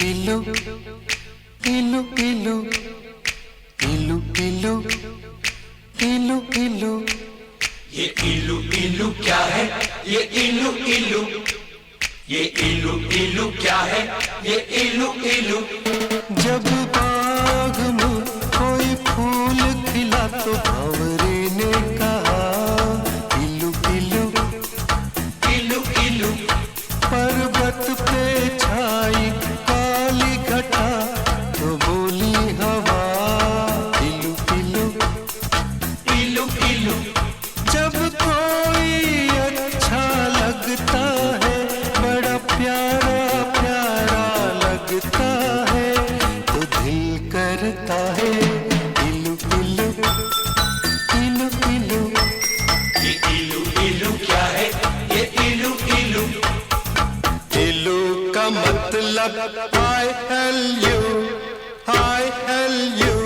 इलू इलू इलू इलू इलू इलू इलू। ये इलू इलू क्या है? ये इलू इलू, ये इलू इलू क्या है? ये इलू इलू। जब बाग में कोई फूल खिला तो भंवरे ने कहा इलू इलू इलू इलू। पर्वत पे छाई काली घटा तो बोली हवा इलू इलू इलू इलू। जब कोई अच्छा लगता है, बड़ा प्यारा प्यारा लगता है, तो दिल करता है इलू इलू इलू इलू। ये इलू इलू क्या है? ये इलू इलू। इलू का मतलब I L U, I L U।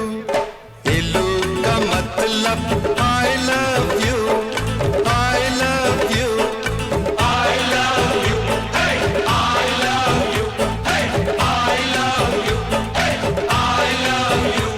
इलू का मतलब I love you, I love you। I love you, hey, I love you, hey, I love you, hey, I love you।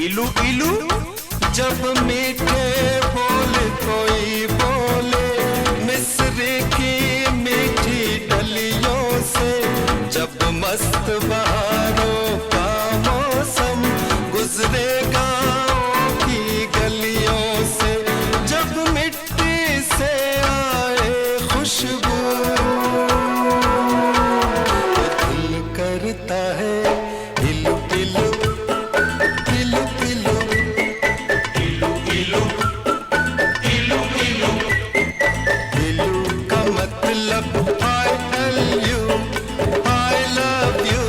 इलू इलू। जब मीठे बोल कोई बोले मिस्री की मीठी डलियों से, जब मस्त बहारों का मौसम गुजरे गाँव की गलियों से, जब मिट्टी से आए खुशबू तो दिल करता है इलू इलू इलू इलू इलू इलू इलू इलू। इलू का मतलब I L U, I love you।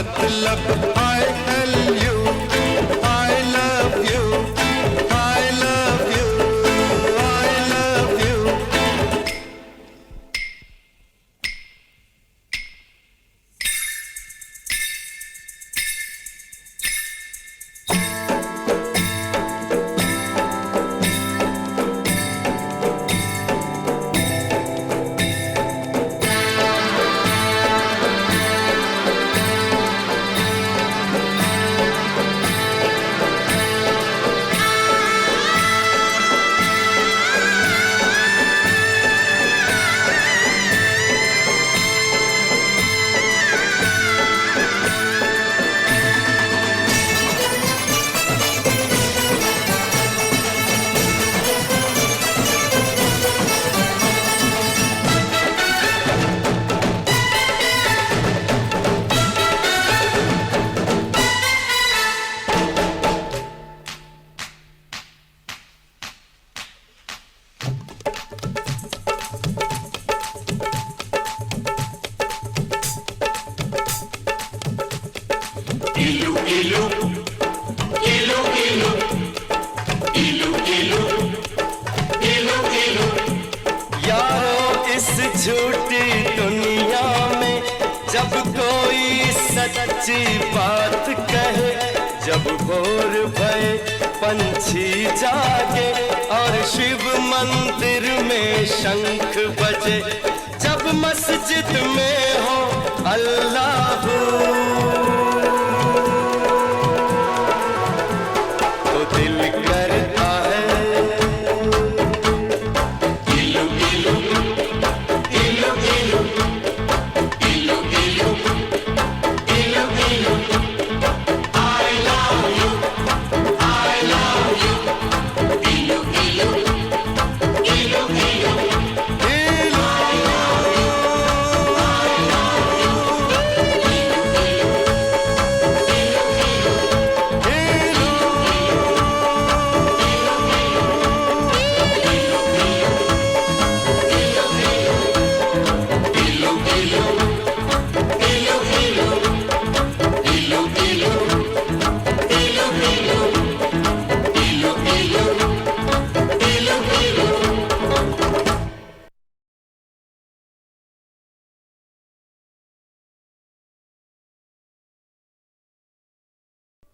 मतलब I L U, I love you, I love you, I love you. Ilu, ilu, ilu, ilu, ilu, ilu, ilu, ilu. यारो इस झूठी दुनिया में जब कोई सच्ची बात कहे, जब भोर भये पंछी जागे और शिव मंदिर में शंख बजे, जब मस्जिद में हो अल्लाह तो दिल करता है Ilu, ilu, ilu, ilu, ilu, ilu, ilu, ilu. I love you, I love you. Ilu, ilu, ilu, ilu. Ilu,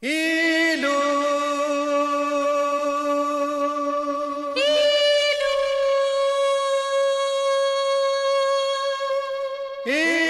Ilu, Ilu.